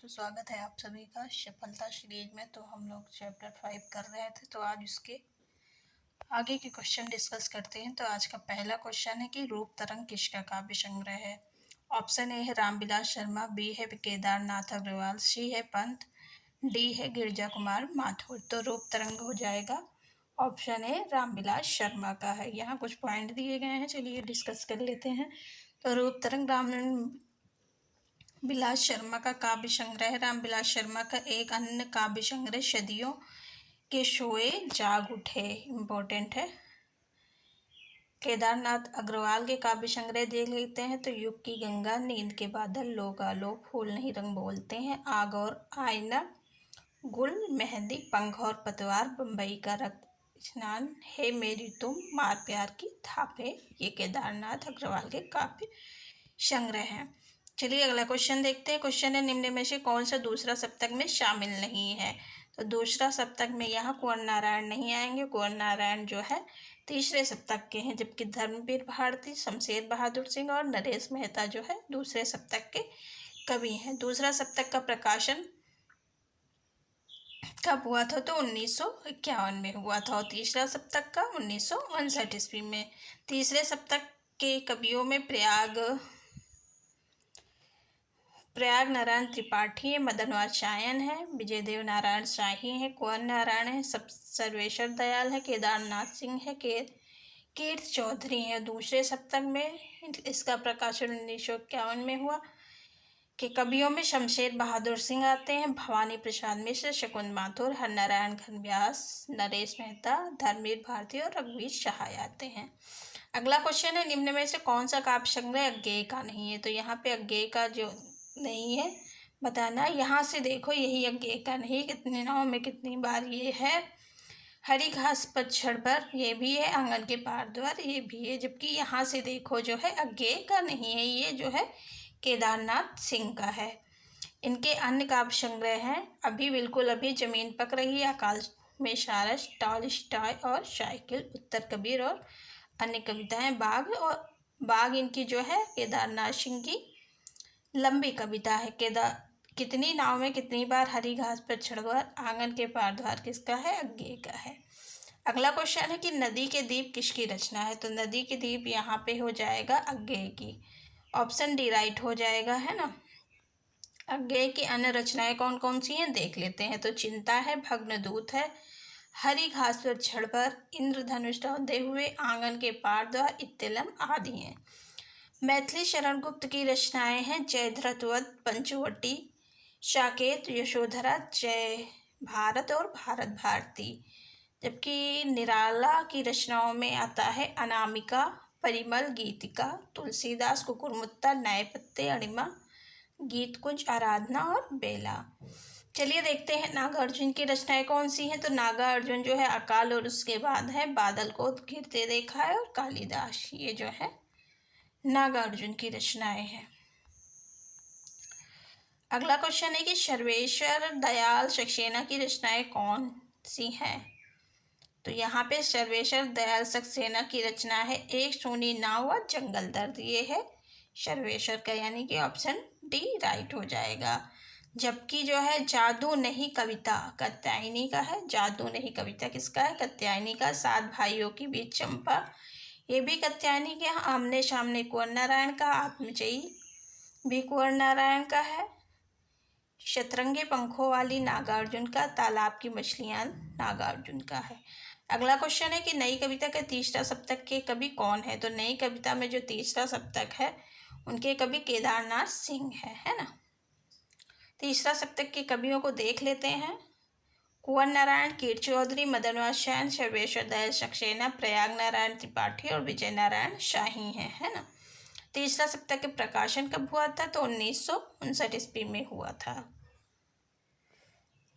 तो स्वागत है आप सभी का सफलता सीरीज में। तो हम लोग चैप्टर 5 कर रहे थे, तो आज उसके आगे के क्वेश्चन डिस्कस करते हैं। तो आज का पहला क्वेश्चन है कि रूप तरंग किसका काव्य संग्रह है। ऑप्शन ए है रामविलास शर्मा, बी है केदारनाथ अग्रवाल, सी है पंत, डी है गिरजा कुमार माथुर। तो रूप तरंग हो जाएगा ऑप्शन ए रामविलास शर्मा का है। यहाँ कुछ पॉइंट दिए गए हैं, चलिए डिस्कस कर लेते हैं। तो रूप तरंग रामविलास शर्मा का काव्य संग्रह है। रामविलास शर्मा का एक अन्य काव्य संग्रह सदियों के सोए जाग उठे इम्पोर्टेंट है। केदारनाथ अग्रवाल के काव्य संग्रह देख लेते हैं। तो युग की गंगा, नींद के बादल, लोग आलोक, फूल नहीं रंग बोलते हैं, आग और आईना, गुल मेहंदी, पंख और पतवार, बम्बई का रक्त स्नान, हे मेरी तुम, मार प्यार की थापे, ये केदारनाथ अग्रवाल के काव्य संग्रह हैं। चलिए अगला क्वेश्चन देखते हैं। क्वेश्चन है निम्न में से कौन सा दूसरा सप्तक में शामिल नहीं है। तो दूसरा सप्तक में यहाँ कुंवर नारायण नहीं आएंगे। कुंवर नारायण जो है तीसरे सप्तक के हैं, जबकि धर्मवीर भारती, शमशेर बहादुर सिंह और नरेश मेहता जो है दूसरे सप्तक के कवि हैं। दूसरा सप्तक का प्रकाशन कब हुआ था? तो 1951 में हुआ था, और तीसरा सप्तक का 1959 ईस्वी में। तीसरे सप्तक के कवियों में प्रयाग नारायण त्रिपाठी है, मदन वात्स्यायन है, विजय देव नारायण शाही है, कुंवर नारायण है, सर्वेश्वर दयाल है, केदारनाथ सिंह है, कीर्त चौधरी है। दूसरे सप्तक में इसका प्रकाशन 1951 में हुआ। के कवियों में शमशेर बहादुर सिंह आते हैं, भवानी प्रसाद मिश्र, शकुन माथुर, हरनारायण घनव्यास, नरेश मेहता, धर्मवीर भारती और रघुवीर सहाय आते हैं। अगला क्वेश्चन है निम्न में से कौन सा काव्य संग्रह अज्ञेय का नहीं है। तो यहाँ पे अज्ञेय का जो नहीं है बताना। यहाँ से देखो, यही अज्ञेय का नहीं, कितने नाव में कितनी बार ये है। हरी घास पतझड़ पर ये भी है, आंगन के पार द्वार ये भी है, जबकि यहाँ से देखो जो है अज्ञेय का नहीं है, ये जो है केदारनाथ सिंह का है। इनके अन्य काव्य संग्रह हैं अभी बिल्कुल अभी, जमीन पक रही, अकाल में सारस, टॉलस्टॉय और साइकिल, उत्तर कबीर और अन्य कविताएं, बाघ इनकी जो है केदारनाथ सिंह की लंबी कविता है। कितनी नाव में कितनी बार, हरी घास पर छड़वर, आंगन के पार द्वार किसका है? अज्ञेय का है। अगला क्वेश्चन है कि नदी के दीप किसकी रचना है। तो नदी के दीप यहाँ पे हो जाएगा अज्ञेय की। ऑप्शन डी राइट हो जाएगा, है ना। अज्ञेय की अन्य रचनाएं कौन कौन सी हैं देख लेते हैं। तो चिंता है, भग्नदूत है, हरी घास पर छड़भर, इंद्रधनुष ढौंदे हुए, आंगन के पार द्वार, इत्तिलम आदि हैं। मैथिली शरण गुप्त की रचनाएं हैं जयद्रथवध, पंचवटी, साकेत, यशोधरा, जय भारत और भारत भारती। जबकि निराला की रचनाओं में आता है अनामिका, परिमल, गीतिका, तुलसीदास, कुकुरमुत्ता, नए पत्ते, अणिमा, गीत कुंज, आराधना और बेला। चलिए देखते हैं नागार्जुन की रचनाएं कौन सी हैं। तो नागार्जुन जो है अकाल और उसके बाद है बादल को घिरते देखा है और कालिदास, ये जो है नागार्जुन की रचनाएं हैं। अगला क्वेश्चन है कि सर्वेश्वर दयाल सक्सेना की रचनाएं कौन सी हैं। तो यहाँ पे सर्वेश्वर दयाल सक्सेना की रचना है एक सूनी नाव व जंगल दर्द, ये है सर्वेश्वर का, यानी कि ऑप्शन डी राइट हो जाएगा। जबकि जो है जादू नहीं कविता कात्यायनी का है। जादू नहीं कविता किसका है? कात्यायनी का। सात भाइयों के बीच चंपा, ये भी कात्यायनी के। आमने सामने कुंवर नारायण का। आत्मजयी भी कुंवर नारायण का है। शतरंगे पंखों वाली नागार्जुन का। तालाब की मछलियां नागार्जुन का है। अगला क्वेश्चन है कि नई कविता के तीसरा सप्तक के कवि कौन है। तो नई कविता में जो तीसरा सप्तक है उनके कवि केदारनाथ सिंह है ना। तीसरा सप्तक के कवियों को देख लेते हैं। कुंवर नारायण, कीर्त चौधरी, मदन वात्स्यायन, सर्वेश्वर दयाल सक्सेना, प्रयाग नारायण त्रिपाठी और विजय नारायण शाही हैं, है ना। तीसरा सप्तक के प्रकाशन कब हुआ था? तो 1959 ईस्वी में हुआ था।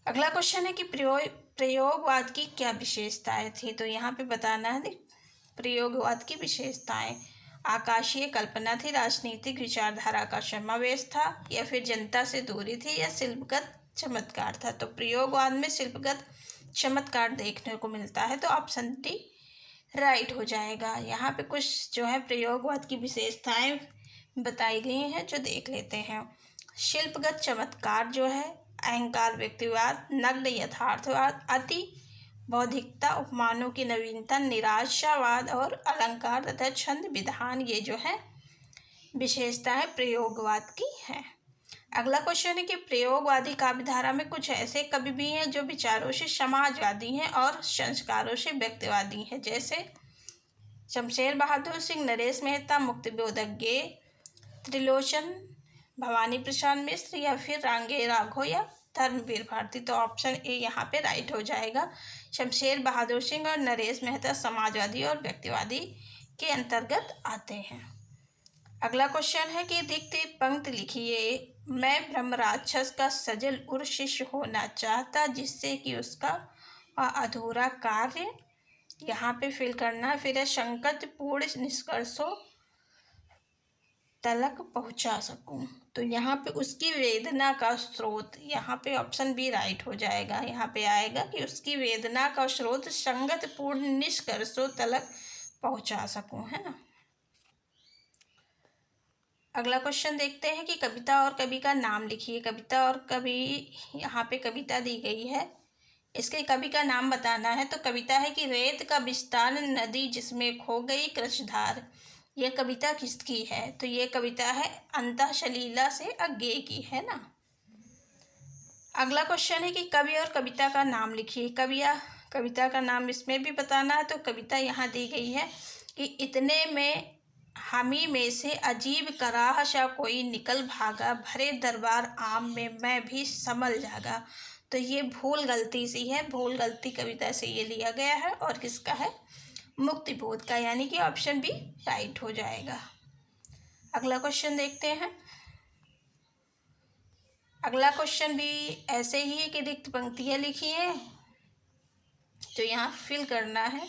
अगला क्वेश्चन है कि प्रयोगवाद की क्या विशेषताएं थी। तो यहाँ पे बताना है प्रयोगवाद की विशेषताएं। आकाशीय कल्पना थी, राजनीतिक विचारधारा का समावेश था, या फिर जनता से दूरी थी, या शिल्पगत चमत्कार था। तो प्रयोगवाद में शिल्पगत चमत्कार देखने को मिलता है, तो ऑप्शन डी राइट हो जाएगा। यहाँ पे कुछ जो है प्रयोगवाद की विशेषताएं बताई गई हैं जो देख लेते हैं। शिल्पगत चमत्कार जो है, अहंकार व्यक्तिवाद, नग्न यथार्थवाद, अति बौद्धिकता, उपमानों की नवीनता, निराशावाद और अलंकार तथा छंद विधान, ये जो है विशेषताएं प्रयोगवाद की हैं। अगला क्वेश्चन है कि प्रयोगवादी काव्यधारा में कुछ ऐसे कवि भी हैं जो विचारों से समाजवादी हैं और संस्कारों से व्यक्तिवादी हैं, जैसे शमशेर बहादुर सिंह, नरेश मेहता, मुक्तिबोधज्ञ, त्रिलोचन, भवानी प्रसाद मिश्र, या फिर रांगे राघव या धर्मवीर भारती। तो ऑप्शन ए यहाँ पे राइट हो जाएगा। शमशेर बहादुर सिंह और नरेश मेहता समाजवादी और व्यक्तिवादी के अंतर्गत आते हैं। अगला क्वेश्चन है कि रिक्त पंक्ति लिखिए। मैं ब्रह्म राक्षस का सजल उर शिष्य होना चाहता, जिससे कि उसका अधूरा कार्य यहाँ पे फिल करना, फिर है संकट पूर्ण निष्कर्षों तलक पहुँचा सकूं। तो यहाँ पे उसकी वेदना का स्रोत, यहाँ पे ऑप्शन बी राइट हो जाएगा। यहाँ पे आएगा कि उसकी वेदना का स्रोत संगत पूर्ण निष्कर्षों तलक पहुँचा सकूं, है ना। अगला क्वेश्चन देखते हैं कि कविता और कवि का नाम लिखिए। कविता और कवि, यहाँ पे कविता दी गई है, इसके कवि का नाम बताना है। तो कविता है कि रेत का विस्तार नदी जिसमें खो गई कृष्णधार। यह कविता किसकी है? तो ये कविता है अंतःसलीला से अज्ञेय की, है ना। अगला क्वेश्चन है कि कवि और कविता का नाम लिखिए। कवि या कविता का नाम इसमें भी बताना है। तो कविता यहाँ दी गई है कि इतने में हामी में से अजीब कराह सा कोई निकल भागा, भरे दरबार आम में मैं भी संभल जागा। तो ये भूल गलती सी है, भूल गलती कविता से ये लिया गया है और किसका है? मुक्तिबोध का, यानी कि ऑप्शन बी राइट हो जाएगा। अगला क्वेश्चन देखते हैं। अगला क्वेश्चन भी ऐसे ही है कि रिक्त पंक्तियाँ लिखी हैं, तो यहाँ फिल करना है।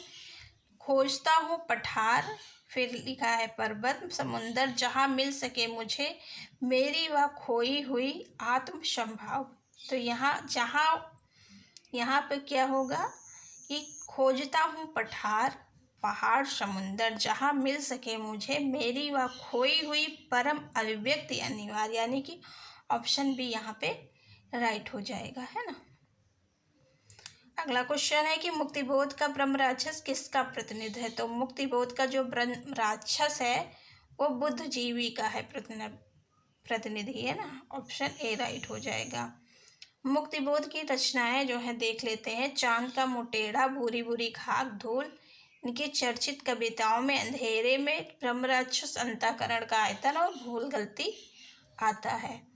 खोजता हूँ पठार, फिर लिखा है पर्वत समुंदर, जहाँ मिल सके मुझे मेरी वह खोई हुई आत्म संभाव। तो यहाँ पे क्या होगा कि खोजता हूँ पठार, पहाड़, समुंदर, जहाँ मिल सके मुझे मेरी वह खोई हुई परम अभिव्यक्ति अनिवार्य, यानी कि ऑप्शन बी यहाँ पे राइट हो जाएगा, है ना। अगला क्वेश्चन है कि मुक्तिबोध का ब्रह्म राक्षस किसका प्रतिनिधि है? तो मुक्तिबोध का जो ब्रह्म राक्षस है वो बुद्धिजीवी का है प्रतिनिधि, है ना। ऑप्शन ए राइट हो जाएगा। मुक्तिबोध की रचनाएं जो हैं देख लेते हैं। चांद का मुटेड़ा, भूरी भूरी खाक, धूल, इनकी चर्चित कविताओं में अंधेरे में ब्रह्म राक्षस, अंतःकरण का आयतन और भूल गलती आता है।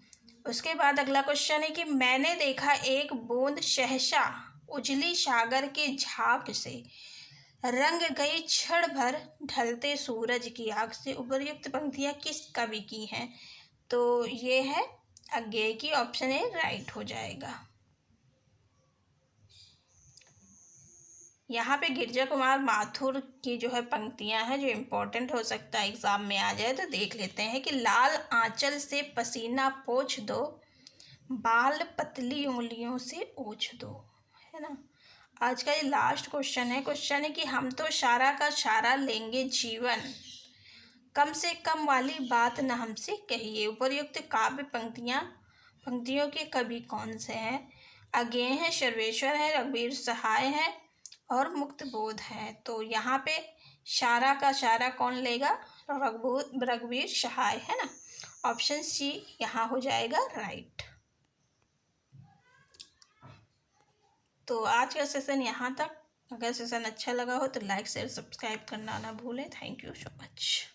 उसके बाद अगला क्वेश्चन है कि मैंने देखा एक बूंद सहसा उजली सागर के झाग से, रंग गई क्षण भर ढलते सूरज की आग से। उपर्युक्त पंक्तियां किस कवि की हैं? तो ये है अज्ञेय की, ऑप्शन ए राइट हो जाएगा। यहाँ पे गिरजा कुमार माथुर की जो है पंक्तियां हैं जो इम्पोर्टेंट हो सकता है एग्जाम में आ जाए, तो देख लेते हैं कि लाल आंचल से पसीना पोंछ दो, बाल पतली उंगलियों से ओछ दो, है ना। आज का ये लास्ट क्वेश्चन है कि हम तो सारा का सारा लेंगे जीवन, कम से कम वाली बात न हमसे कहिए। उपर्युक्त काव्य पंक्तियों के कवि कौन से हैं? अज्ञेय है, सर्वेश्वर है, रघुवीर सहाय है और मुक्तिबोध है। तो यहाँ पे सारा का सारा कौन लेगा? रघुवीर सहाय, है ना। ऑप्शन सी यहाँ हो जाएगा राइट। तो आज का सेशन यहाँ तक। अगर सेशन अच्छा लगा हो तो लाइक शेयर सब्सक्राइब करना ना भूलें। Thank you so much.